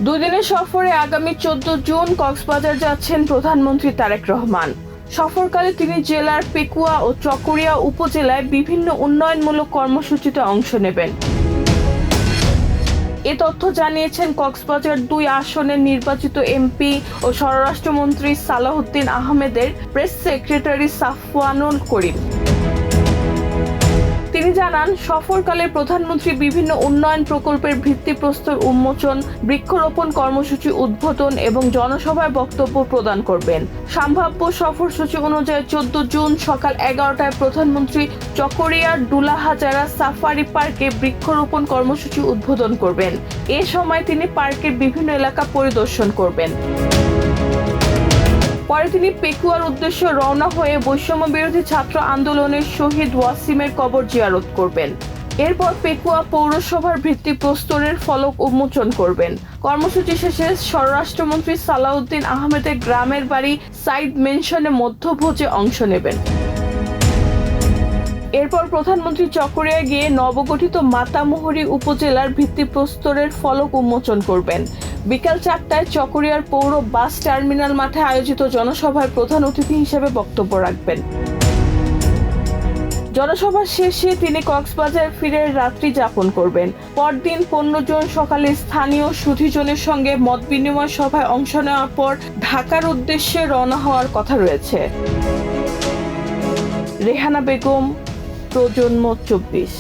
দুদিনের সফরে আগামী 14 জুন কক্সবাজার যাচ্ছেন প্রধানমন্ত্রী তারেক রহমান। সফরকালে তিনি জেলার পেকুয়া ও চকরিয়া উপজেলায় বিভিন্ন উন্নয়নমূলক কর্মসূচিতে অংশ নেবেন। এ তথ্য জানিয়েছেন কক্সবাজার 2 আসনের নির্বাচিত এমপি ও স্বরাষ্ট্রমন্ত্রী সালাউদ্দিন আহমেদের প্রেস সেক্রেটারি সাফওয়ানুল করিম। তিনি জানান, সফরকালে প্রধানমন্ত্রী বিভিন্ন উন্নয়ন প্রকল্পের ভিত্তিপ্রস্তর উন্মোচন, বৃক্ষরোপণ কর্মসূচি উদ্বোধন এবং জনসভায় বক্তব্য প্রদান করবেন। সম্ভাব্য সফরসূচি অনুযায়ী 14 জুন সকাল 11টায় প্রধানমন্ত্রী চকরিয়ার ডুলাহাজারা সাফারি পার্কে বৃক্ষরোপণ কর্মসূচি উদ্বোধন করবেন। এ সময় তিনি পার্কের বিভিন্ন এলাকা পরিদর্শন করবেন। পরে তিনি পেকুয়ার উদ্দেশ্যে রওনা হয়ে বৈষম্য বিরোধী ছাত্র আন্দোলনের শহীদ ওয়াসিমের কবর জিয়ারত করবেন। এরপর পেকুয়া পৌরসভার ভিত্তিপ্রস্তরের ফলক উন্মোচন করবেন। কর্মসূচি শেষে স্বরাষ্ট্রমন্ত্রী সালাউদ্দিন আহমেদের গ্রামের বাড়ি সাইড মেনশনে মধ্যভোজে অংশ নেবেন। এরপর প্রধানমন্ত্রী চকরিয়ায় গিয়ে নবগঠিত মাতামুহুরী উপজেলার ভিত্তিপ্রস্তরের ফলক উন্মোচন করবেন। বিকাল 4টায় চকরিয়ার পৌর বাস টার্মিনাল মাঠে আয়োজিত জনসভায় প্রধান অতিথি হিসেবে বক্তব্য রাখবেন। জনসভা শেষে তিনি কক্সবাজার ফিরে রাত্রি যাপন করবেন। পরদিন 15 জুন সকালে স্থানীয় সুধীজনের সঙ্গে মত বিনিময় সভায় অংশ নেওয়ার পর ঢাকার উদ্দেশ্যে রওনা হওয়ার কথা রয়েছে। রেহানা বেগম, প্রজন্ম 24।